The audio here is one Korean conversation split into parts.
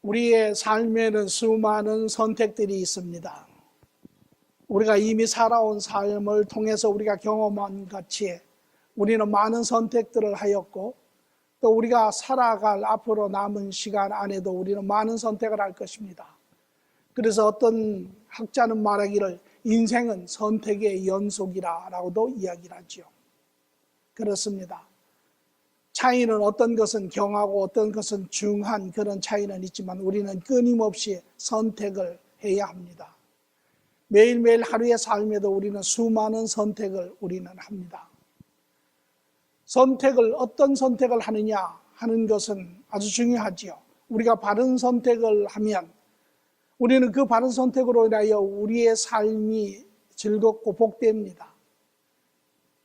우리의 삶에는 수많은 선택들이 있습니다. 우리가 이미 살아온 삶을 통해서 우리가 경험한 같이 우리는 많은 선택들을 하였고, 또 우리가 살아갈 앞으로 남은 시간 안에도 우리는 많은 선택을 할 것입니다. 그래서 어떤 학자는 말하기를 인생은 선택의 연속이라고도 이야기를 하죠. 그렇습니다. 차이는 어떤 것은 경하고 어떤 것은 중한 그런 차이는 있지만 우리는 끊임없이 선택을 해야 합니다. 매일매일 하루의 삶에도 우리는 수많은 선택을 우리는 합니다. 어떤 선택을 하느냐 하는 것은 아주 중요하지요. 우리가 바른 선택을 하면 우리는 그 바른 선택으로 인하여 우리의 삶이 즐겁고 복됩니다.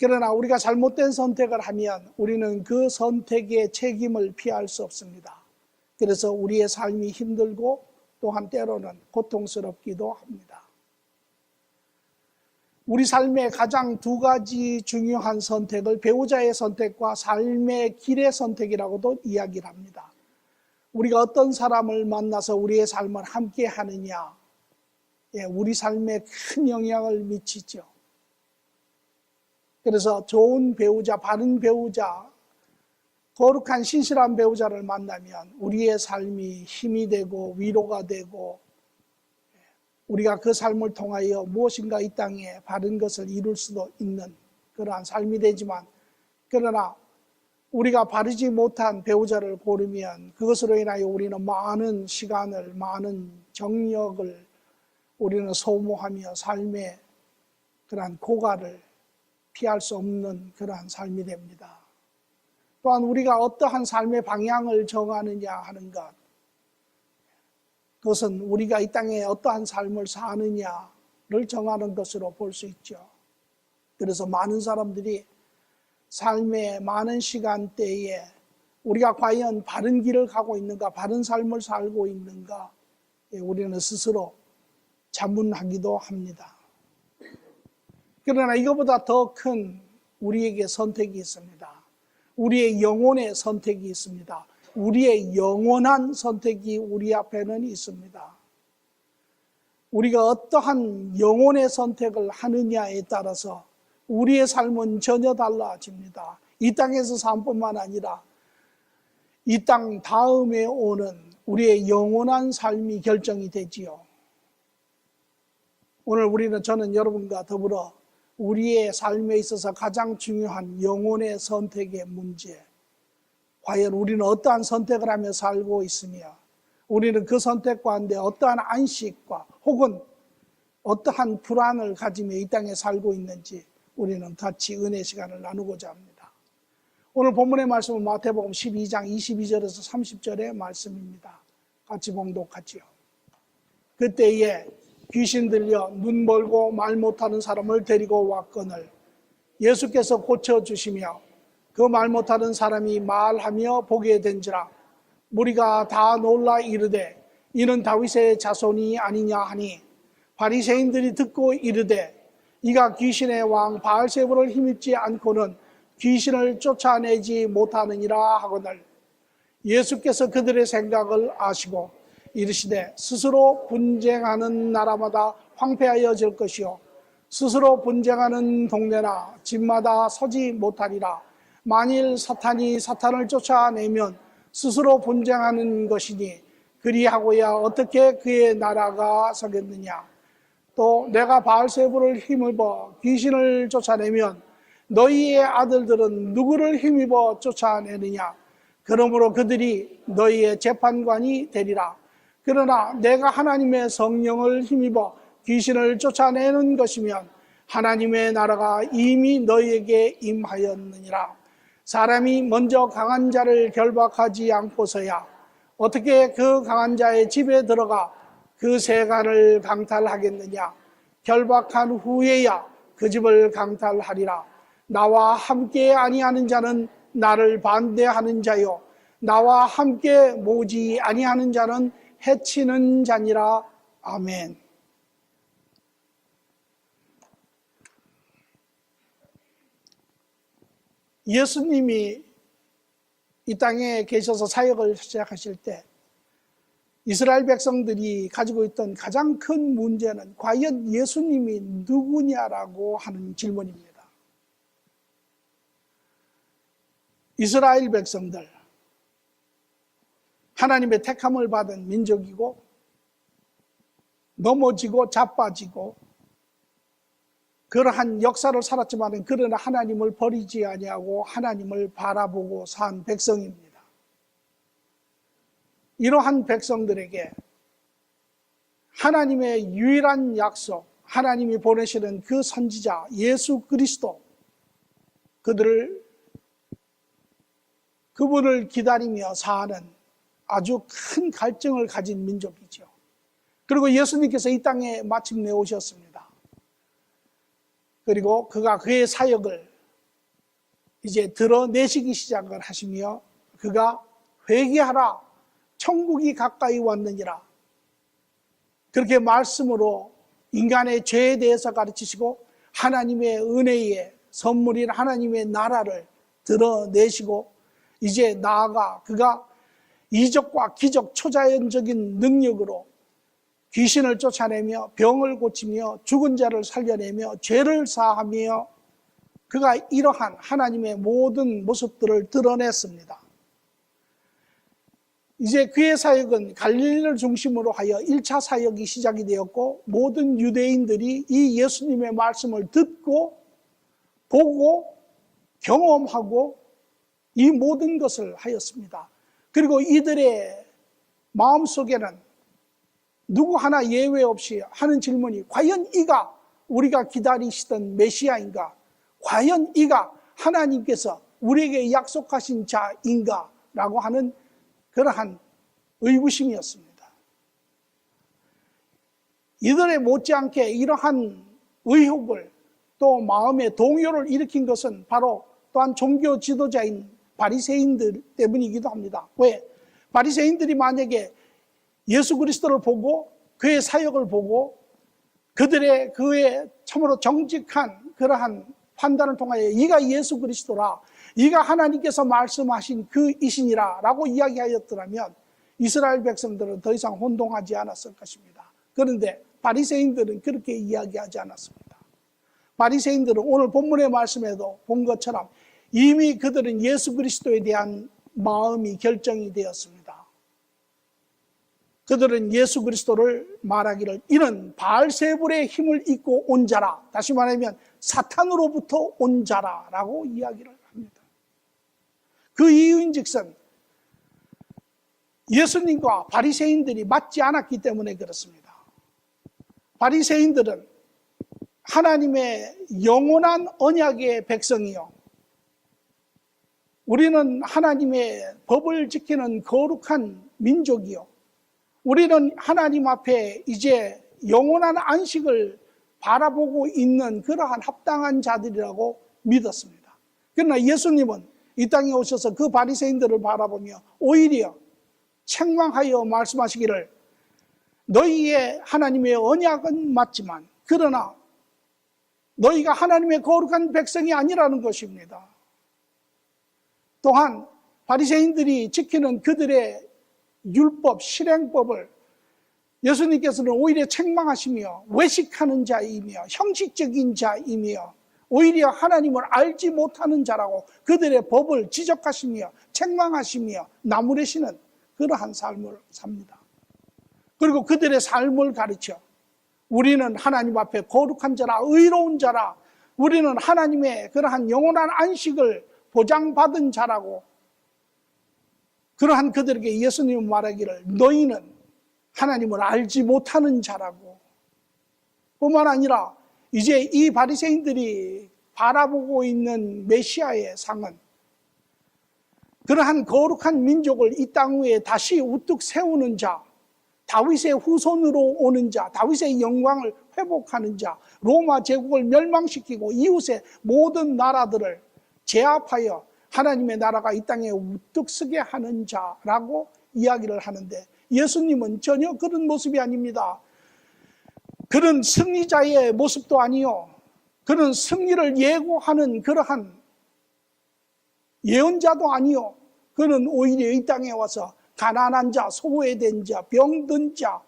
그러나 우리가 잘못된 선택을 하면 우리는 그 선택의 책임을 피할 수 없습니다. 그래서 우리의 삶이 힘들고 또한 때로는 고통스럽기도 합니다. 우리 삶의 가장 두 가지 중요한 선택을 배우자의 선택과 삶의 길의 선택이라고도 이야기를 합니다. 우리가 어떤 사람을 만나서 우리의 삶을 함께 하느냐, 우리 삶에 큰 영향을 미치죠. 그래서 좋은 배우자, 바른 배우자, 거룩한 신실한 배우자를 만나면 우리의 삶이 힘이 되고 위로가 되고 우리가 그 삶을 통하여 무엇인가 이 땅에 바른 것을 이룰 수도 있는 그러한 삶이 되지만, 그러나 우리가 바르지 못한 배우자를 고르면 그것으로 인하여 우리는 많은 시간을, 많은 정력을 우리는 소모하며 삶의 그러한 고갈을 피할 수 없는 그러한 삶이 됩니다. 또한 우리가 어떠한 삶의 방향을 정하느냐 하는 것, 그것은 우리가 이 땅에 어떠한 삶을 사느냐를 정하는 것으로 볼 수 있죠. 그래서 많은 사람들이 삶의 많은 시간대에 우리가 과연 바른 길을 가고 있는가, 바른 삶을 살고 있는가, 우리는 스스로 자문하기도 합니다. 그러나 이것보다 더 큰 우리에게 선택이 있습니다. 우리의 영혼의 선택이 있습니다. 우리의 영원한 선택이 우리 앞에는 있습니다. 우리가 어떠한 영혼의 선택을 하느냐에 따라서 우리의 삶은 전혀 달라집니다. 이 땅에서 삶뿐만 아니라 이 땅 다음에 오는 우리의 영원한 삶이 결정이 되지요. 오늘 저는 여러분과 더불어 우리의 삶에 있어서 가장 중요한 영혼의 선택의 문제, 과연 우리는 어떠한 선택을 하며 살고 있으며 우리는 그 선택 가운데 어떠한 안식과 혹은 어떠한 불안을 가지며 이 땅에 살고 있는지 우리는 같이 은혜 시간을 나누고자 합니다. 오늘 본문의 말씀은 마태복음 12장 22절에서 30절의 말씀입니다. 같이 봉독하지요. 그때에 귀신 들려 눈 멀고 말 못하는 사람을 데리고 왔거늘 예수께서 고쳐주시며 그 말 못하는 사람이 말하며 보게 된지라. 무리가 다 놀라 이르되 이는 다윗의 자손이 아니냐 하니, 바리새인들이 듣고 이르되 이가 귀신의 왕 바알세불을 힘입지 않고는 귀신을 쫓아내지 못하느니라 하거늘, 예수께서 그들의 생각을 아시고 이르시되 스스로 분쟁하는 나라마다 황폐하여질 것이요 스스로 분쟁하는 동네나 집마다 서지 못하리라. 만일 사탄이 사탄을 쫓아내면 스스로 분쟁하는 것이니 그리하고야 어떻게 그의 나라가 서겠느냐. 또 내가 바알세불을 힘입어 귀신을 쫓아내면 너희의 아들들은 누구를 힘입어 쫓아내느냐. 그러므로 그들이 너희의 재판관이 되리라. 그러나 내가 하나님의 성령을 힘입어 귀신을 쫓아내는 것이면 하나님의 나라가 이미 너희에게 임하였느니라. 사람이 먼저 강한 자를 결박하지 않고서야 어떻게 그 강한 자의 집에 들어가 그 세간을 강탈하겠느냐. 결박한 후에야 그 집을 강탈하리라. 나와 함께 아니하는 자는 나를 반대하는 자요 나와 함께 모지 아니하는 자는 해치는 자니라. 아멘. 예수님이 이 땅에 계셔서 사역을 시작하실 때 이스라엘 백성들이 가지고 있던 가장 큰 문제는 과연 예수님이 누구냐라고 하는 질문입니다. 이스라엘 백성들, 하나님의 택함을 받은 민족이고 넘어지고 자빠지고 그러한 역사를 살았지만 그러나 하나님을 버리지 아니하고 하나님을 바라보고 산 백성입니다. 이러한 백성들에게 하나님의 유일한 약속, 하나님이 보내시는 그 선지자 예수 그리스도, 그분을 기다리며 사는 아주 큰 갈증을 가진 민족이죠. 그리고 예수님께서 이 땅에 마침내 오셨습니다. 그리고 그가 그의 사역을 이제 드러내시기 시작을 하시며 그가 회개하라, 천국이 가까이 왔느니라, 그렇게 말씀으로 인간의 죄에 대해서 가르치시고 하나님의 은혜의 선물인 하나님의 나라를 드러내시고 이제 나아가 그가 이적과 기적, 초자연적인 능력으로 귀신을 쫓아내며 병을 고치며 죽은 자를 살려내며 죄를 사하며 그가 이러한 하나님의 모든 모습들을 드러냈습니다. 이제 그의 사역은 갈릴리를 중심으로 하여 1차 사역이 시작이 되었고 모든 유대인들이 이 예수님의 말씀을 듣고 보고 경험하고 이 모든 것을 하였습니다. 그리고 이들의 마음속에는 누구 하나 예외 없이 하는 질문이 과연 이가 우리가 기다리시던 메시아인가? 과연 이가 하나님께서 우리에게 약속하신 자인가? 라고 하는 그러한 의구심이었습니다. 이들의 못지않게 이러한 의혹을 또 마음의 동요를 일으킨 것은 바로 또한 종교 지도자인 바리새인들 때문이기도 합니다. 왜? 바리새인들이 만약에 예수 그리스도를 보고 그의 사역을 보고 그의 참으로 정직한 그러한 판단을 통하여 이가 예수 그리스도라, 이가 하나님께서 말씀하신 그 이신이라 라고 이야기하였더라면 이스라엘 백성들은 더 이상 혼동하지 않았을 것입니다. 그런데 바리새인들은 그렇게 이야기하지 않았습니다. 바리새인들은 오늘 본문의 말씀에도 본 것처럼 이미 그들은 예수 그리스도에 대한 마음이 결정이 되었습니다. 그들은 예수 그리스도를 말하기를 이는 바알세불의 힘을 입고 온 자라, 다시 말하면 사탄으로부터 온 자라 라고 이야기를 합니다. 그 이유인즉슨 예수님과 바리새인들이 맞지 않았기 때문에 그렇습니다. 바리새인들은 하나님의 영원한 언약의 백성이요, 우리는 하나님의 법을 지키는 거룩한 민족이요, 우리는 하나님 앞에 이제 영원한 안식을 바라보고 있는 그러한 합당한 자들이라고 믿었습니다. 그러나 예수님은 이 땅에 오셔서 그 바리새인들을 바라보며 오히려 책망하여 말씀하시기를 너희의 하나님의 언약은 맞지만 그러나 너희가 하나님의 거룩한 백성이 아니라는 것입니다. 또한 바리새인들이 지키는 그들의 율법, 실행법을 예수님께서는 오히려 책망하시며 외식하는 자이며 형식적인 자이며 오히려 하나님을 알지 못하는 자라고 그들의 법을 지적하시며 책망하시며 나무래시는 그러한 삶을 삽니다. 그리고 그들의 삶을 가르쳐 우리는 하나님 앞에 거룩한 자라, 의로운 자라, 우리는 하나님의 그러한 영원한 안식을 보장받은 자라고, 그러한 그들에게 예수님은 말하기를 너희는 하나님을 알지 못하는 자라고. 뿐만 아니라 이제 이 바리새인들이 바라보고 있는 메시아의 상은 그러한 거룩한 민족을 이 땅 위에 다시 우뚝 세우는 자, 다윗의 후손으로 오는 자, 다윗의 영광을 회복하는 자, 로마 제국을 멸망시키고 이웃의 모든 나라들을 제압하여 하나님의 나라가 이 땅에 우뚝 서게 하는 자라고 이야기를 하는데 예수님은 전혀 그런 모습이 아닙니다. 그런 승리자의 모습도 아니요, 그런 승리를 예고하는 그러한 예언자도 아니요, 그는 오히려 이 땅에 와서 가난한 자, 소외된 자, 병든 자,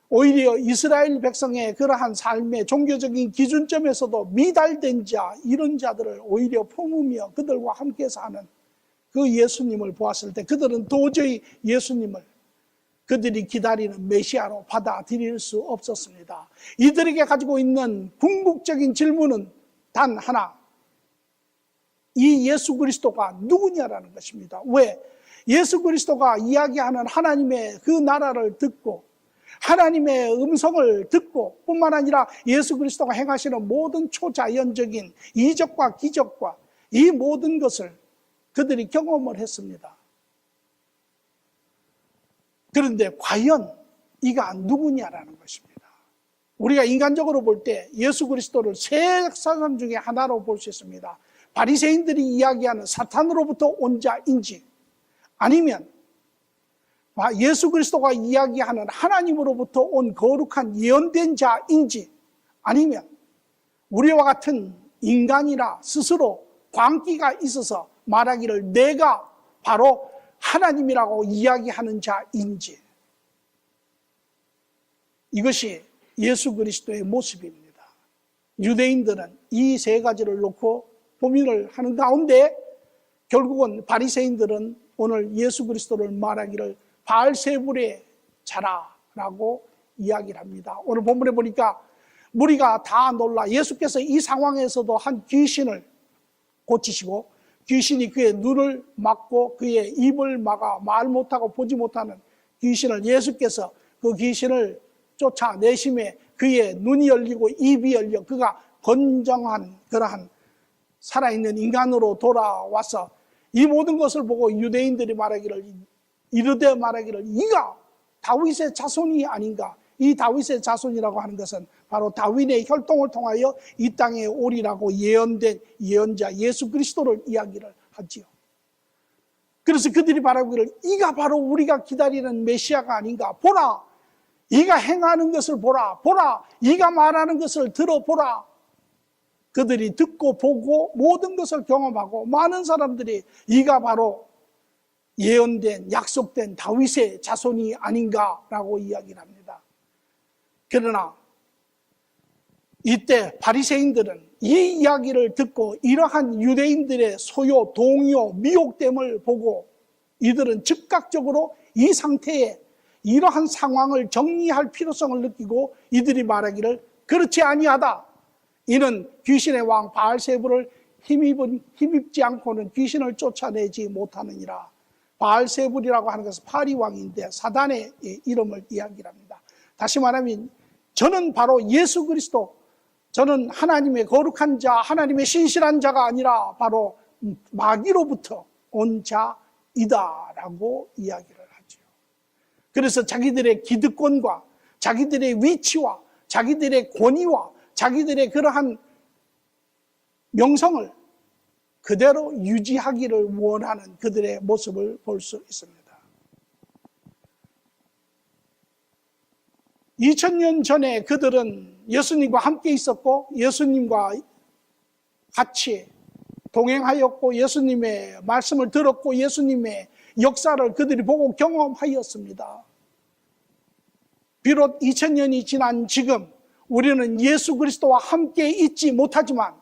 오히려 이스라엘 백성의 그러한 삶의 종교적인 기준점에서도 미달된 자, 이런 자들을 오히려 품으며 그들과 함께 사는 그 예수님을 보았을 때 그들은 도저히 예수님을 그들이 기다리는 메시아로 받아들일 수 없었습니다. 이들에게 가지고 있는 궁극적인 질문은 단 하나, 이 예수 그리스도가 누구냐라는 것입니다. 왜? 예수 그리스도가 이야기하는 하나님의 그 나라를 듣고 하나님의 음성을 듣고 뿐만 아니라 예수 그리스도가 행하시는 모든 초자연적인 이적과 기적과 이 모든 것을 그들이 경험을 했습니다. 그런데 과연 이가 누구냐라는 것입니다. 우리가 인간적으로 볼 때 예수 그리스도를 세 사람 중에 하나로 볼 수 있습니다. 바리새인들이 이야기하는 사탄으로부터 온 자인지, 아니면 예수 그리스도가 이야기하는 하나님으로부터 온 거룩한 예언된 자인지, 아니면 우리와 같은 인간이라 스스로 광기가 있어서 말하기를 내가 바로 하나님이라고 이야기하는 자인지, 이것이 예수 그리스도의 모습입니다. 유대인들은 이 세 가지를 놓고 고민을 하는 가운데 결국은 바리새인들은 오늘 예수 그리스도를 말하기를 바알세불의 자라라고 이야기를 합니다. 오늘 본문에 보니까 무리가 다 놀라 예수께서 이 상황에서도 한 귀신을 고치시고 귀신이 그의 눈을 막고 그의 입을 막아 말 못하고 보지 못하는 귀신을 예수께서 그 귀신을 쫓아내심에 그의 눈이 열리고 입이 열려 그가 건정한 그러한 살아있는 인간으로 돌아와서 이 모든 것을 보고 유대인들이 이르되 말하기를 이가 다윗의 자손이 아닌가. 이 다윗의 자손이라고 하는 것은 바로 다윗의 혈통을 통하여 이 땅에 오리라고 예언된 예언자 예수 그리스도를 이야기를 하지요. 그래서 그들이 말하기를 이가 바로 우리가 기다리는 메시아가 아닌가. 보라, 이가 행하는 것을 보라. 보라, 이가 말하는 것을 들어보라. 그들이 듣고 보고 모든 것을 경험하고 많은 사람들이 이가 바로 예언된 약속된 다윗의 자손이 아닌가라고 이야기를 합니다. 그러나 이때 바리새인들은 이 이야기를 듣고 이러한 유대인들의 소요, 동요, 미혹됨을 보고 이들은 즉각적으로 이 상태에 이러한 상황을 정리할 필요성을 느끼고 이들이 말하기를 그렇지 아니하다. 이는 귀신의 왕 바알세불을 힘입지 않고는 귀신을 쫓아내지 못하느니라. 바알세불이라고 하는 것은 파리왕인데 사단의 이름을 이야기합니다. 다시 말하면 저는 바로 예수 그리스도, 저는 하나님의 거룩한 자, 하나님의 신실한 자가 아니라 바로 마귀로부터 온 자이다라고 이야기를 하죠. 그래서 자기들의 기득권과 자기들의 위치와 자기들의 권위와 자기들의 그러한 명성을 그대로 유지하기를 원하는 그들의 모습을 볼 수 있습니다. 2000년 전에 그들은 예수님과 함께 있었고 예수님과 같이 동행하였고 예수님의 말씀을 들었고 예수님의 역사를 그들이 보고 경험하였습니다. 비록 2000년이 지난 지금 우리는 예수 그리스도와 함께 있지 못하지만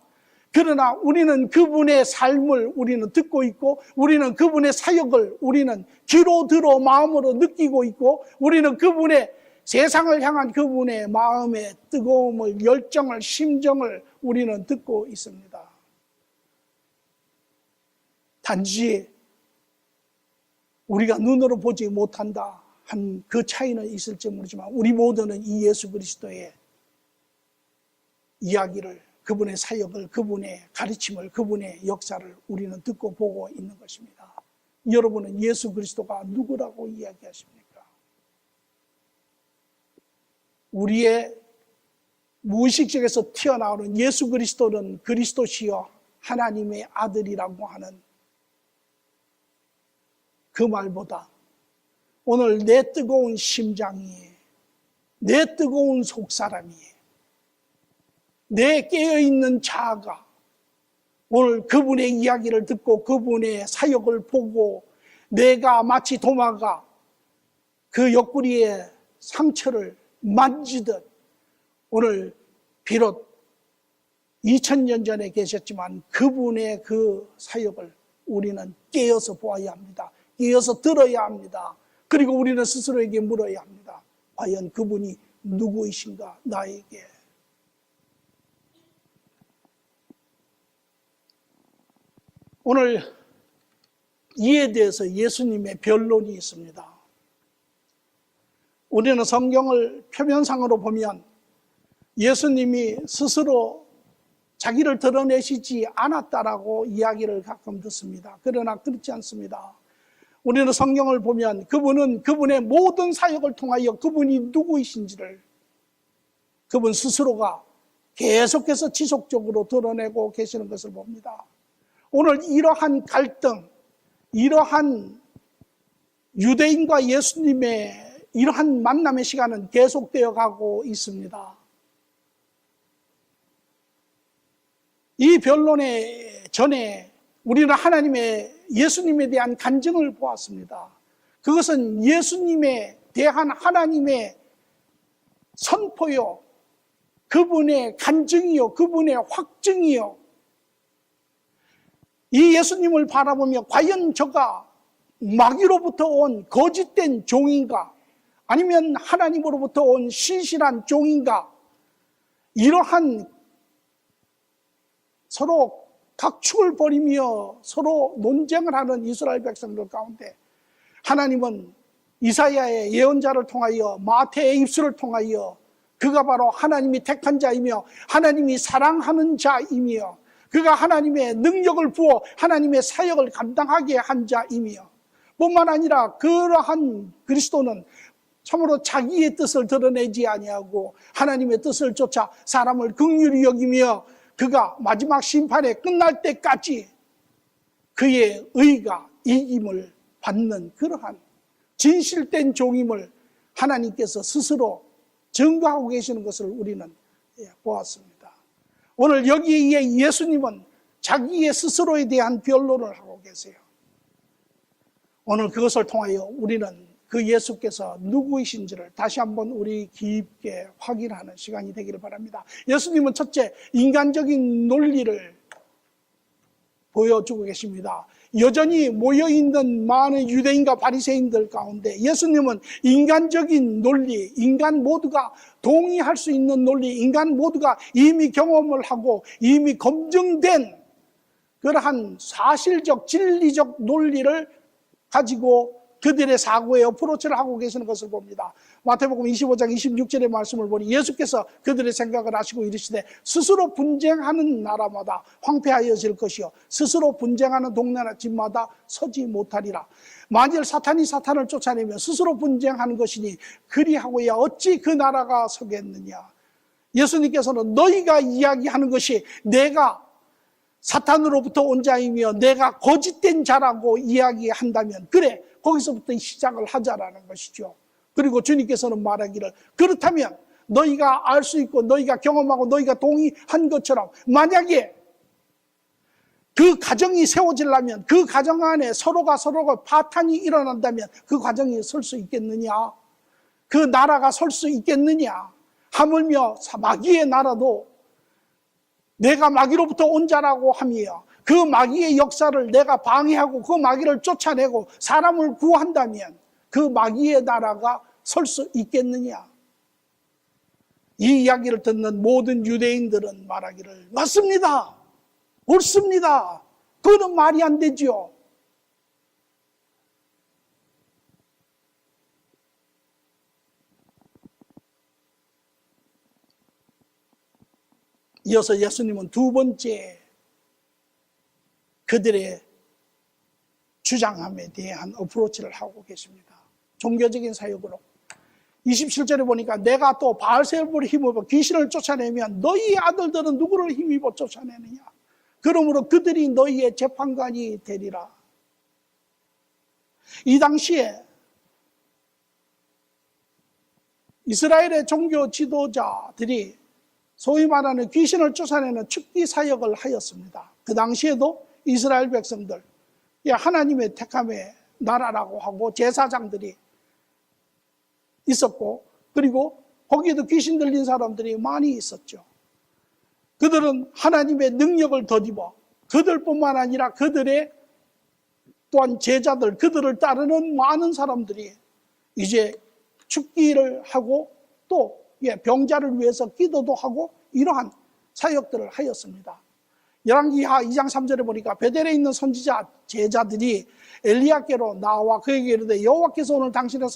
그러나 우리는 그분의 삶을 우리는 듣고 있고 우리는 그분의 사역을 우리는 귀로 들어 마음으로 느끼고 있고 우리는 그분의 세상을 향한 그분의 마음의 뜨거움을, 열정을, 심정을 우리는 듣고 있습니다. 단지 우리가 눈으로 보지 못한다 한 그 차이는 있을지 모르지만 우리 모두는 이 예수 그리스도의 이야기를, 그분의 사역을, 그분의 가르침을, 그분의 역사를 우리는 듣고 보고 있는 것입니다. 여러분은 예수 그리스도가 누구라고 이야기하십니까? 우리의 무의식적에서 튀어나오는 예수 그리스도는 그리스도시여 하나님의 아들이라고 하는 그 말보다 오늘 내 뜨거운 심장이, 내 뜨거운 속사람이, 내 깨어있는 자아가 오늘 그분의 이야기를 듣고 그분의 사역을 보고 내가 마치 도마가 그 옆구리에 상처를 만지듯 오늘 비록 2000년 전에 계셨지만 그분의 그 사역을 우리는 깨어서 보아야 합니다. 깨어서 들어야 합니다. 그리고 우리는 스스로에게 물어야 합니다. 과연 그분이 누구이신가 나에게. 오늘 이에 대해서 예수님의 변론이 있습니다. 우리는 성경을 표면상으로 보면 예수님이 스스로 자기를 드러내시지 않았다라고 이야기를 가끔 듣습니다. 그러나 그렇지 않습니다. 우리는 성경을 보면 그분은 그분의 모든 사역을 통하여 그분이 누구이신지를 그분 스스로가 계속해서 지속적으로 드러내고 계시는 것을 봅니다. 오늘 이러한 갈등, 이러한 유대인과 예수님의 이러한 만남의 시간은 계속되어 가고 있습니다. 이 변론의 전에 우리는 하나님의 예수님에 대한 간증을 보았습니다. 그것은 예수님에 대한 하나님의 선포요, 그분의 간증이요, 그분의 확증이요. 이 예수님을 바라보며 과연 저가 마귀로부터 온 거짓된 종인가, 아니면 하나님으로부터 온 신실한 종인가, 이러한 서로 각축을 벌이며 서로 논쟁을 하는 이스라엘 백성들 가운데 하나님은 이사야의 예언자를 통하여, 마태의 입술을 통하여 그가 바로 하나님이 택한 자이며 하나님이 사랑하는 자이며 그가 하나님의 능력을 부어 하나님의 사역을 감당하게 한 자이며, 뿐만 아니라 그러한 그리스도는 참으로 자기의 뜻을 드러내지 아니하고 하나님의 뜻을 쫓아 사람을 긍휼히 여기며 그가 마지막 심판에 끝날 때까지 그의 의가 이김을 받는 그러한 진실된 종임을 하나님께서 스스로 증거하고 계시는 것을 우리는 보았습니다. 오늘 여기에 예수님은 자기의 스스로에 대한 변론을 하고 계세요. 오늘 그것을 통하여 우리는 그 예수께서 누구이신지를 다시 한번 우리 깊게 확인하는 시간이 되기를 바랍니다. 예수님은 첫째, 인간적인 논리를 보여주고 계십니다. 여전히 모여있는 많은 유대인과 바리새인들 가운데 예수님은 인간적인 논리, 인간 모두가 동의할 수 있는 논리, 인간 모두가 이미 경험을 하고 이미 검증된 그러한 사실적, 진리적 논리를 가지고 그들의 사고에 어프로치를 하고 계시는 것을 봅니다. 마태복음 25장 26절의 말씀을 보니 예수께서 그들의 생각을 아시고 이르시되 스스로 분쟁하는 나라마다 황폐하여질 것이요 스스로 분쟁하는 동네나 집마다 서지 못하리라. 만일 사탄이 사탄을 쫓아내면 스스로 분쟁하는 것이니 그리하고야 어찌 그 나라가 서겠느냐. 예수님께서는 너희가 이야기하는 것이 내가 사탄으로부터 온 자이며 내가 거짓된 자라고 이야기한다면 그래, 거기서부터 시작을 하자라는 것이죠. 그리고 주님께서는 말하기를 그렇다면 너희가 알 수 있고 너희가 경험하고 너희가 동의한 것처럼 만약에 그 가정이 세워지려면 그 가정 안에 서로가 파탄이 일어난다면 그 가정이 설 수 있겠느냐? 그 나라가 설 수 있겠느냐? 하물며 마귀의 나라도 내가 마귀로부터 온 자라고 하며 그 마귀의 역사를 내가 방해하고 그 마귀를 쫓아내고 사람을 구한다면 그 마귀의 나라가 설 수 있겠느냐? 이 이야기를 듣는 모든 유대인들은 말하기를 맞습니다. 옳습니다. 그거는 말이 안 되지요. 이어서 예수님은 두 번째 그들의 주장함에 대한 어프로치를 하고 계십니다. 종교적인 사역으로 27절에 보니까 내가 또 바알세불을 힘입어 귀신을 쫓아내면 너희 아들들은 누구를 힘입어 쫓아내느냐. 그러므로 그들이 너희의 재판관이 되리라. 이 당시에 이스라엘의 종교 지도자들이 소위 말하는 귀신을 쫓아내는 축기 사역을 하였습니다. 그 당시에도 이스라엘 백성들, 하나님의 택함에 나라라고 하고 제사장들이 있었고, 그리고 거기에도 귀신 들린 사람들이 많이 있었죠. 그들은 하나님의 능력을 덧입어 그들뿐만 아니라 그들의 또한 제자들, 그들을 따르는 많은 사람들이 이제 죽기를 하고 또 병자를 위해서 기도도 하고 이러한 사역들을 하였습니다. 열왕기하 2장 3절에 보니까 베델에 있는 선지자 제자들이 엘리야께로 나와 그에게 이르되 여호와께서 오늘 당신의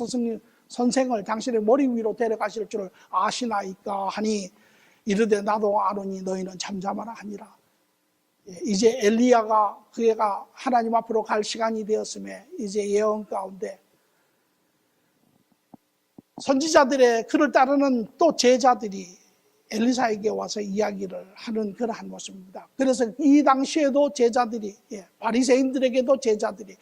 선생을 당신의 머리 위로 데려가실 줄을 아시나이까 하니 이르되 나도 아노니 너희는 잠잠하라 하니라. 이제 엘리야가 그가 하나님 앞으로 갈 시간이 되었음에 이제 예언 가운데 선지자들의 그를 따르는 또 제자들이 엘리사에게 와서 이야기를 하는 그러한 모습입니다. 그래서 이 당시에도 제자들이, 바리새인들에게도 제자들이,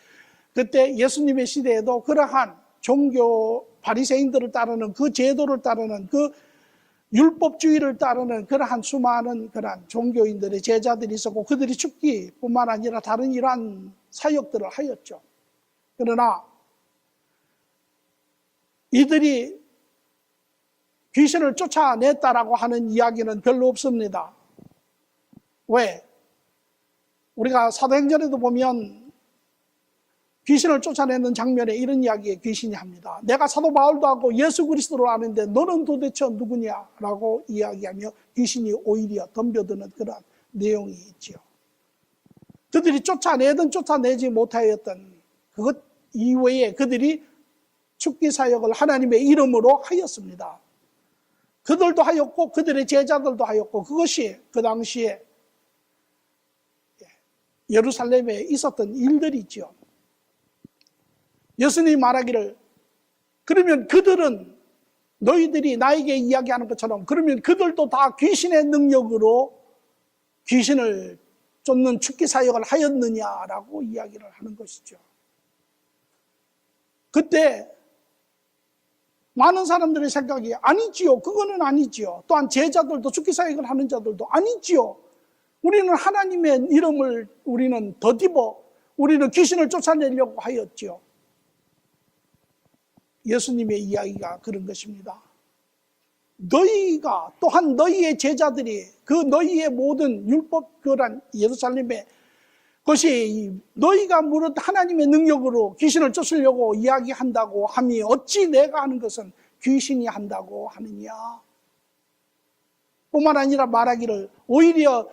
그때 예수님의 시대에도 그러한 종교 바리새인들을 따르는 그 제도를 따르는 그 율법주의를 따르는 그러한 수많은 그러한 종교인들의 제자들이 있었고 그들이 죽기뿐만 아니라 다른 이러한 사역들을 하였죠. 그러나 이들이 귀신을 쫓아냈다라고 하는 이야기는 별로 없습니다. 왜? 우리가 사도행전에도 보면 귀신을 쫓아내는 장면에 이런 이야기에 귀신이 합니다. 내가 사도 바울도 하고 예수 그리스도를 아는데 너는 도대체 누구냐라고 이야기하며 귀신이 오히려 덤벼드는 그런 내용이 있죠. 그들이 쫓아내든 쫓아내지 못하였던 그것 이외에 그들이 죽기 사역을 하나님의 이름으로 하였습니다. 그들도 하였고 그들의 제자들도 하였고 그것이 그 당시에 예루살렘에 있었던 일들이죠. 예수님이 말하기를 그러면 그들은 너희들이 나에게 이야기하는 것처럼 그러면 그들도 다 귀신의 능력으로 귀신을 쫓는 죽기 사역을 하였느냐라고 이야기를 하는 것이죠. 그때 많은 사람들의 생각이 아니지요. 그거는 아니지요. 또한 제자들도 죽기 사역을 하는 자들도 아니지요. 우리는 하나님의 이름을 우리는 덧입어 우리는 귀신을 쫓아내려고 하였지요. 예수님의 이야기가 그런 것입니다. 너희가 또한 너희의 제자들이 그 너희의 모든 율법 그런 예루살렘에 그것이 너희가 무릇 하나님의 능력으로 귀신을 쫓으려고 이야기한다고 함이 어찌 내가 하는 것은 귀신이 한다고 하느냐. 뿐만 아니라 말하기를 오히려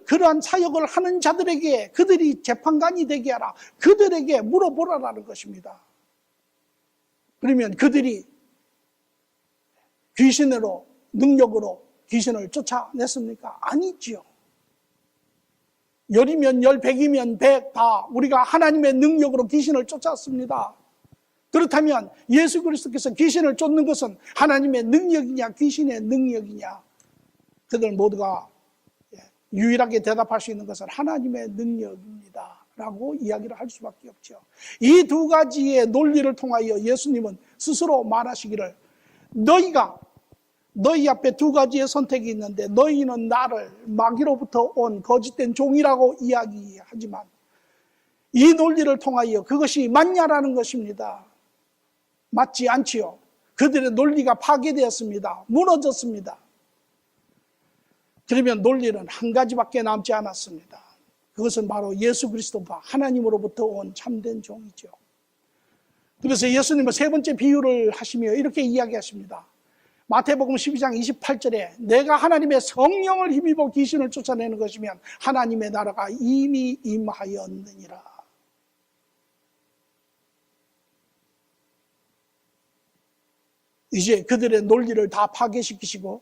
그러한 사역을 하는 자들에게 그들이 재판관이 되게 하라. 그들에게 물어보라라는 것입니다. 그러면 그들이 귀신으로 능력으로 귀신을 쫓아냈습니까? 아니지요. 열이면 열, 백이면 백 다 우리가 하나님의 능력으로 귀신을 쫓았습니다. 그렇다면 예수 그리스도께서 귀신을 쫓는 것은 하나님의 능력이냐 귀신의 능력이냐? 그들 모두가 유일하게 대답할 수 있는 것은 하나님의 능력입니다 라고 이야기를 할 수밖에 없죠. 이 두 가지의 논리를 통하여 예수님은 스스로 말하시기를 너희 앞에 두 가지의 선택이 있는데 너희는 나를 마귀로부터 온 거짓된 종이라고 이야기하지만 이 논리를 통하여 그것이 맞냐라는 것입니다. 맞지 않지요. 그들의 논리가 파괴되었습니다. 무너졌습니다. 그러면 논리는 한 가지밖에 남지 않았습니다. 그것은 바로 예수 그리스도가 하나님으로부터 온 참된 종이죠. 그래서 예수님은 세 번째 비유를 하시며 이렇게 이야기하십니다. 마태복음 12장 28절에 내가 하나님의 성령을 힘입어 귀신을 쫓아내는 것이면 하나님의 나라가 이미 임하였느니라. 이제 그들의 논리를 다 파괴시키시고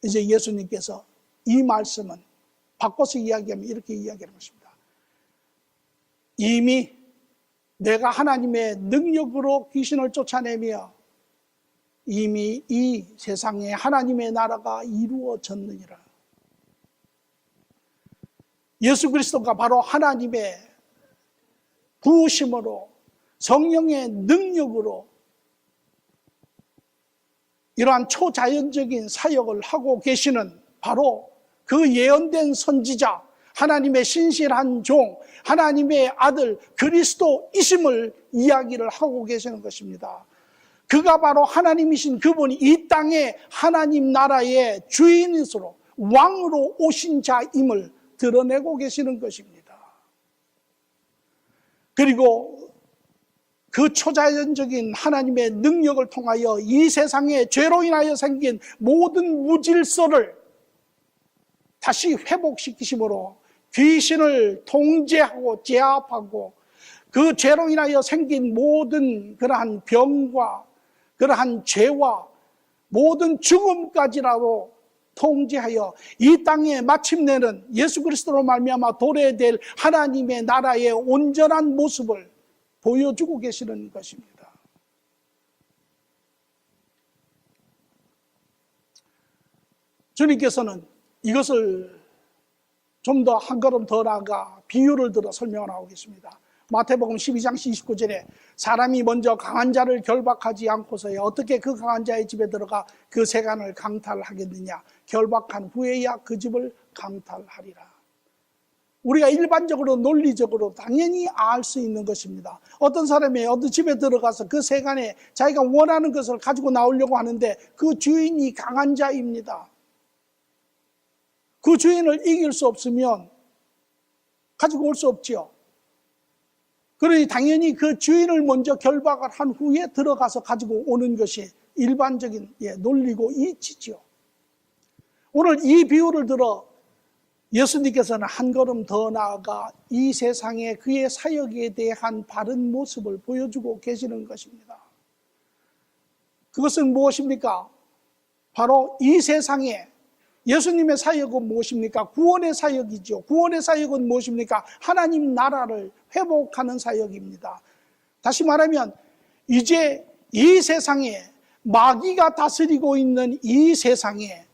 이제 예수님께서 이 말씀은 바꿔서 이야기하면 이렇게 이야기하는 것입니다. 이미 내가 하나님의 능력으로 귀신을 쫓아내며 이미 이 세상에 하나님의 나라가 이루어졌느니라. 예수 그리스도가 바로 하나님의 부으심으로 성령의 능력으로 이러한 초자연적인 사역을 하고 계시는 바로 그 예언된 선지자 하나님의 신실한 종, 하나님의 아들 그리스도이심을 이야기를 하고 계시는 것입니다. 그가 바로 하나님이신 그분이 이 땅에 하나님 나라의 주인으로 왕으로 오신 자임을 드러내고 계시는 것입니다. 그리고 그 초자연적인 하나님의 능력을 통하여 이 세상에 죄로 인하여 생긴 모든 무질서를 다시 회복시키심으로 귀신을 통제하고 제압하고 그 죄로 인하여 생긴 모든 그러한 병과 그러한 죄와 모든 죽음까지라도 통제하여 이 땅에 마침내는 예수 그리스도로 말미암아 도래될 하나님의 나라의 온전한 모습을 보여주고 계시는 것입니다. 주님께서는 이것을 좀 더 한 걸음 더 나아가 비유를 들어 설명을 하고 계십니다. 마태복음 12장 29절에 사람이 먼저 강한 자를 결박하지 않고서야 어떻게 그 강한 자의 집에 들어가 그 세간을 강탈하겠느냐. 결박한 후에야 그 집을 강탈하리라. 우리가 일반적으로 논리적으로 당연히 알 수 있는 것입니다. 어떤 사람이 어떤 집에 들어가서 그 세간에 자기가 원하는 것을 가지고 나오려고 하는데 그 주인이 강한 자입니다. 그 주인을 이길 수 없으면 가지고 올 수 없지요. 그러니 당연히 그 주인을 먼저 결박을 한 후에 들어가서 가지고 오는 것이 일반적인 논리고 이치지요. 오늘 이 비유를 들어 예수님께서는 한 걸음 더 나아가 이 세상에 그의 사역에 대한 바른 모습을 보여주고 계시는 것입니다. 그것은 무엇입니까? 바로 이 세상에 예수님의 사역은 무엇입니까? 구원의 사역이죠. 구원의 사역은 무엇입니까? 하나님 나라를 회복하는 사역입니다. 다시 말하면 이제 이 세상에 마귀가 다스리고 있는 이 세상에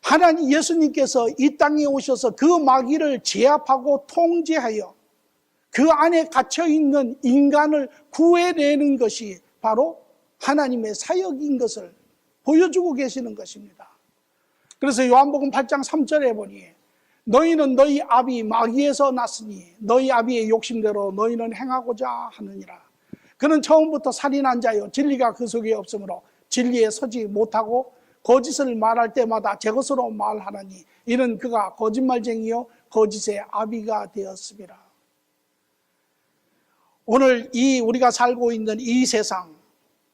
하나님 예수님께서 이 땅에 오셔서 그 마귀를 제압하고 통제하여 그 안에 갇혀있는 인간을 구해내는 것이 바로 하나님의 사역인 것을 보여주고 계시는 것입니다. 그래서 요한복음 8장 3절에 보니 너희는 너희 아비 마귀에서 났으니 너희 아비의 욕심대로 너희는 행하고자 하느니라. 그는 처음부터 살인한 자요 진리가 그 속에 없으므로 진리에 서지 못하고 거짓을 말할 때마다 제 것으로 말하나니 이는 그가 거짓말쟁이요 거짓의 아비가 되었습니다. 오늘 우리가 살고 있는 이 세상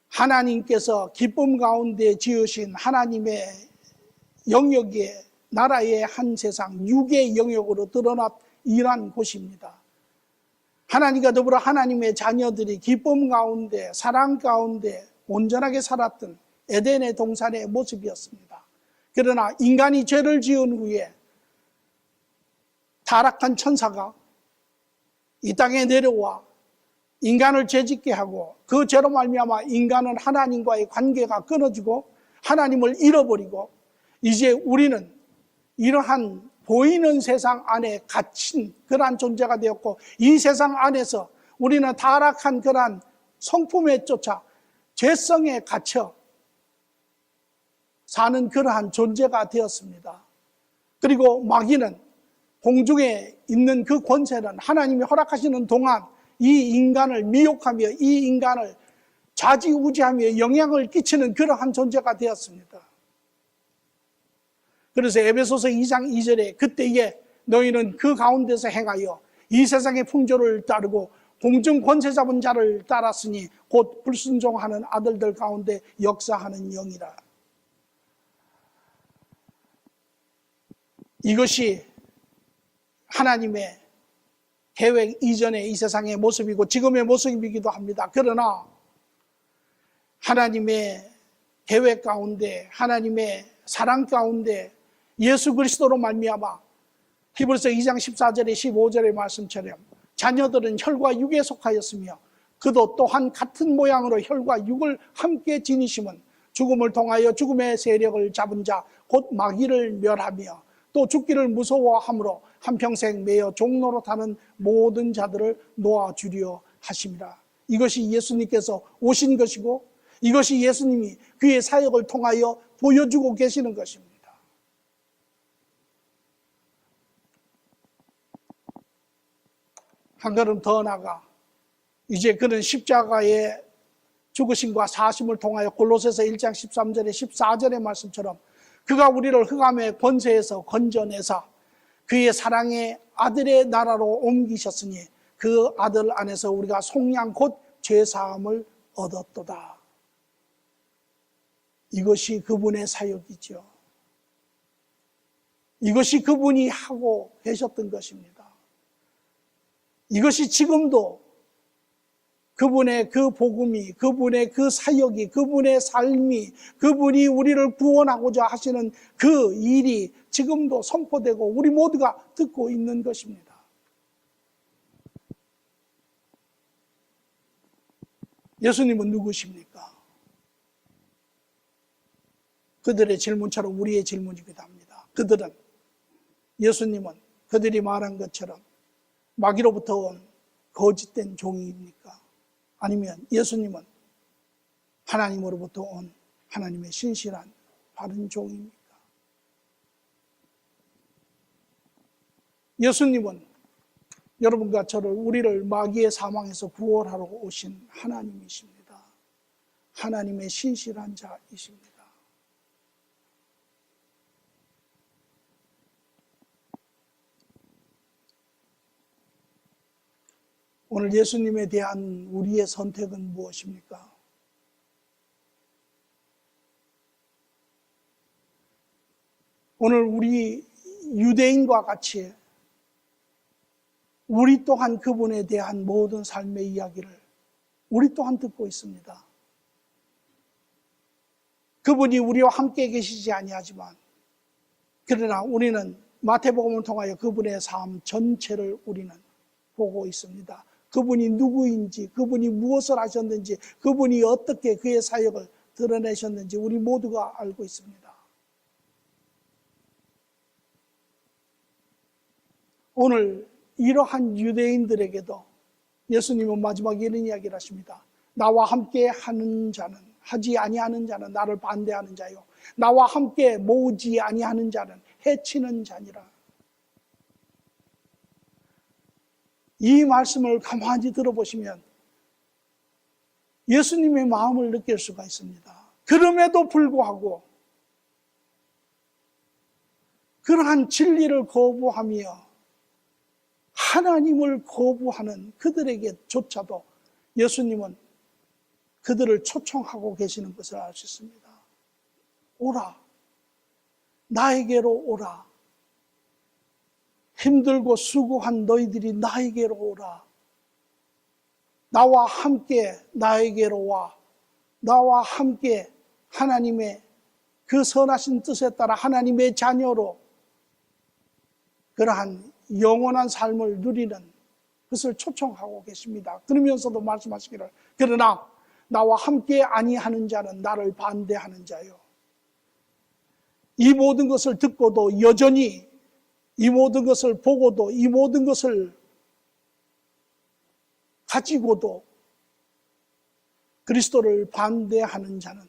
하나님께서 기쁨 가운데 지으신 하나님의 영역의 나라의 한 세상 육의 영역으로 드러난 이러한 곳입니다. 하나님과 더불어 하나님의 자녀들이 기쁨 가운데 사랑 가운데 온전하게 살았던 에덴의 동산의 모습이었습니다. 그러나 인간이 죄를 지은 후에 타락한 천사가 이 땅에 내려와 인간을 죄짓게 하고 그 죄로 말미암아 인간은 하나님과의 관계가 끊어지고 하나님을 잃어버리고 이제 우리는 이러한 보이는 세상 안에 갇힌 그러한 존재가 되었고 이 세상 안에서 우리는 타락한 그러한 성품에 쫓아 죄성에 갇혀 사는 그러한 존재가 되었습니다. 그리고 마귀는 공중에 있는 그 권세는 하나님이 허락하시는 동안 이 인간을 미혹하며 이 인간을 좌지우지하며 영향을 끼치는 그러한 존재가 되었습니다. 그래서 에베소서 2장 2절에 그때에 너희는 그 가운데서 행하여 이 세상의 풍조를 따르고 공중 권세 잡은 자를 따랐으니 곧 불순종하는 아들들 가운데 역사하는 영이라. 이것이 하나님의 계획 이전의 이 세상의 모습이고 지금의 모습이기도 합니다. 그러나 하나님의 계획 가운데 하나님의 사랑 가운데 예수 그리스도로 말미암아 히브리서 2장 14절에 15절의 말씀처럼 자녀들은 혈과 육에 속하였으며 그도 또한 같은 모양으로 혈과 육을 함께 지니심은 죽음을 통하여 죽음의 세력을 잡은 자 곧 마귀를 멸하며 또 죽기를 무서워함으로 한평생 매여 종로로 타는 모든 자들을 놓아주려 하심이라. 이것이 예수님께서 오신 것이고 이것이 예수님이 그의 사역을 통하여 보여주고 계시는 것입니다. 한 걸음 더 나가 이제 그는 십자가의 죽으심과 사심을 통하여 골로새서 1장 13절에 14절의 말씀처럼 그가 우리를 흑암의 권세에서 건져내사 그의 사랑의 아들의 나라로 옮기셨으니 그 아들 안에서 우리가 속량 곧 죄사함을 얻었도다. 이것이 그분의 사역이죠. 이것이 그분이 하고 계셨던 것입니다. 이것이 지금도 그분의 그 복음이, 그분의 그 사역이, 그분의 삶이, 그분이 우리를 구원하고자 하시는 그 일이 지금도 선포되고 우리 모두가 듣고 있는 것입니다. 예수님은 누구십니까? 그들의 질문처럼 우리의 질문이기도 합니다. 예수님은 그들이 말한 것처럼 마귀로부터 온 거짓된 종이입니까? 아니면 예수님은 하나님으로부터 온 하나님의 신실한 바른 종입니까? 예수님은 여러분과 저를 우리를 마귀의 사망에서 구원하러 오신 하나님이십니다. 하나님의 신실한 자이십니다. 오늘 예수님에 대한 우리의 선택은 무엇입니까? 오늘 우리 유대인과 같이 우리 또한 그분에 대한 모든 삶의 이야기를 우리 또한 듣고 있습니다. 그분이 우리와 함께 계시지 아니하지만 그러나 우리는 마태복음을 통하여 그분의 삶 전체를 우리는 보고 있습니다. 그분이 누구인지, 그분이 무엇을 하셨는지, 그분이 어떻게 그의 사역을 드러내셨는지 우리 모두가 알고 있습니다. 오늘 이러한 유대인들에게도 예수님은 마지막에 이런 이야기를 하십니다. 나와 함께 하는 자는, 하지 아니하는 자는 나를 반대하는 자요, 나와 함께 모으지 아니하는 자는 해치는 자니라. 이 말씀을 가만히 들어보시면 예수님의 마음을 느낄 수가 있습니다. 그럼에도 불구하고 그러한 진리를 거부하며 하나님을 거부하는 그들에게조차도 예수님은 그들을 초청하고 계시는 것을 알 수 있습니다. 오라, 나에게로 오라. 힘들고 수고한 너희들이 나에게로 오라. 나와 함께 나에게로 와. 나와 함께 하나님의 그 선하신 뜻에 따라 하나님의 자녀로 그러한 영원한 삶을 누리는 것을 초청하고 계십니다. 그러면서도 말씀하시기를 그러나 나와 함께 아니하는 자는 나를 반대하는 자요. 이 모든 것을 듣고도 여전히 이 모든 것을 보고도 이 모든 것을 가지고도 그리스도를 반대하는 자는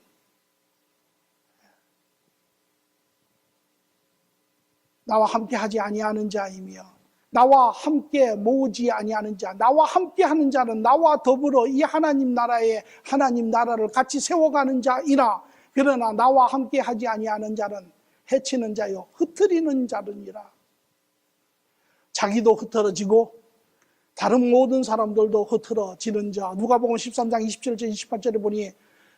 나와 함께 하지 아니하는 자이며 나와 함께 모으지 아니하는 자, 나와 함께 하는 자는 나와 더불어 이 하나님 나라를 같이 세워가는 자이나 그러나 나와 함께 하지 아니하는 자는 해치는 자요 흩트리는 자르니라. 자기도 흩어지고 다른 모든 사람들도 흩어지는 자. 누가복음 13장 27절 28절에 보니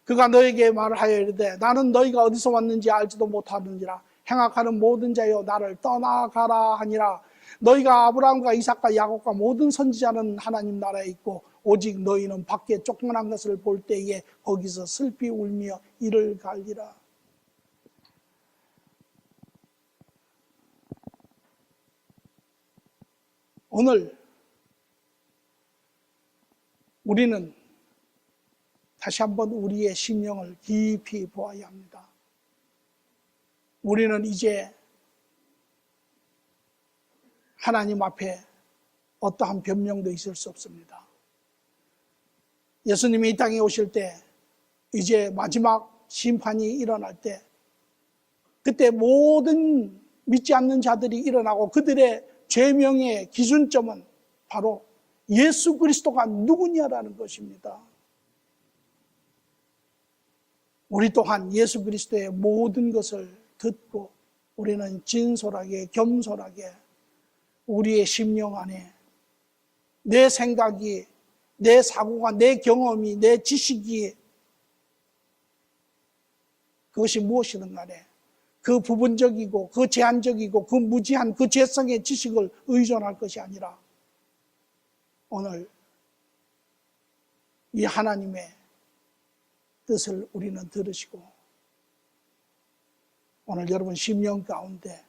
그가 너에게 말을 하여 이르되 나는 너희가 어디서 왔는지 알지도 못하느니라. 행악하는 모든 자여 나를 떠나가라 하니라. 너희가 아브라함과 이삭과 야곱과 모든 선지자는 하나님 나라에 있고 오직 너희는 밖에 조그만한 것을 볼 때에 거기서 슬피 울며 이를 갈리라. 오늘 우리는 다시 한번 우리의 심령을 깊이 보아야 합니다. 우리는 이제 하나님 앞에 어떠한 변명도 있을 수 없습니다. 예수님이 이 땅에 오실 때 이제 마지막 심판이 일어날 때 그때 모든 믿지 않는 자들이 일어나고 그들의 죄명의 기준점은 바로 예수 그리스도가 누구냐라는 것입니다. 우리 또한 예수 그리스도의 모든 것을 듣고 우리는 진솔하게 겸손하게 우리의 심령 안에 내 생각이, 내 사고가, 내 경험이, 내 지식이 그것이 무엇이든 간에 그 부분적이고 그 제한적이고 그 무지한 그 죄성의 지식을 의존할 것이 아니라 오늘 이 하나님의 뜻을 우리는 들으시고 오늘 여러분 심령 가운데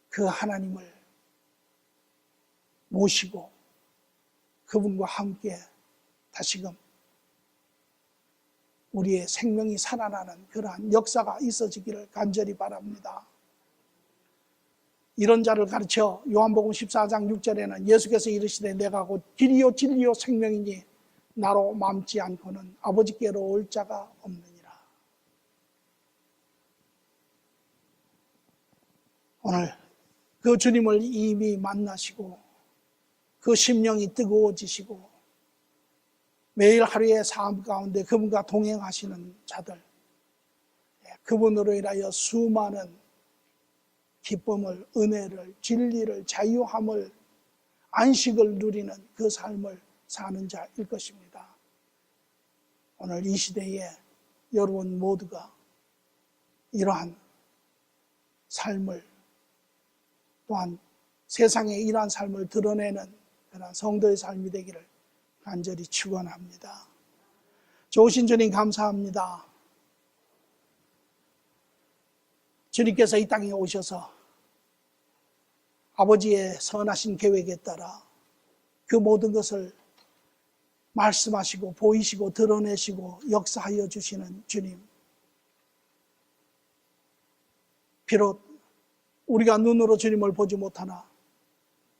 그 하나님을 모시고 그분과 함께 다시금 우리의 생명이 살아나는 그러한 역사가 있어지기를 간절히 바랍니다. 이런 자를 가르쳐 요한복음 14장 6절에는 예수께서 이르시되 내가 곧 길이요 진리요 생명이니 나로 맘지 않고는 아버지께로 올 자가 없느니라. 오늘 그 주님을 이미 만나시고 그 심령이 뜨거워지시고 매일 하루의 삶 가운데 그분과 동행하시는 자들, 그분으로 인하여 수많은 기쁨을, 은혜를, 진리를, 자유함을, 안식을 누리는 그 삶을 사는 자일 것입니다. 오늘 이 시대에 여러분 모두가 이러한 삶을 또한 세상에 이러한 삶을 드러내는 그런 성도의 삶이 되기를 간절히 축원합니다. 좋으신 주님 감사합니다. 주님께서 이 땅에 오셔서 아버지의 선하신 계획에 따라 그 모든 것을 말씀하시고 보이시고 드러내시고 역사하여 주시는 주님. 비록 우리가 눈으로 주님을 보지 못하나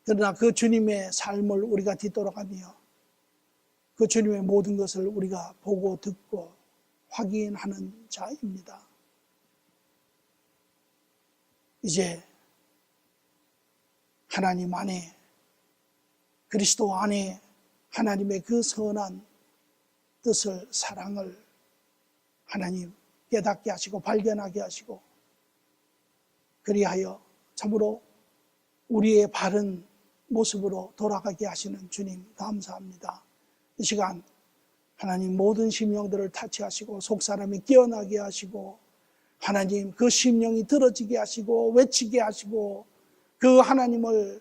그러나 그 주님의 삶을 우리가 뒤돌아가며 그 주님의 모든 것을 우리가 보고 듣고 확인하는 자입니다. 이제 하나님 안에 그리스도 안에 하나님의 그 선한 뜻을 사랑을 하나님 깨닫게 하시고 발견하게 하시고 그리하여 참으로 우리의 바른 모습으로 돌아가게 하시는 주님 감사합니다. 이 시간 하나님 모든 심령들을 타치하시고 속사람이 깨어나게 하시고 하나님 그 심령이 들어지게 하시고 외치게 하시고 그 하나님을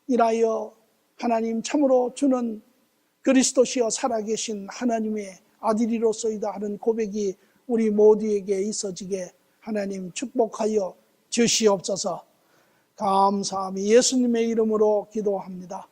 인하여 하나님 참으로 주는 그리스도시여 살아계신 하나님의 아들이로소이다 하는 고백이 우리 모두에게 있어지게 하나님 축복하여 주시옵소서. 감사함이 예수님의 이름으로 기도합니다.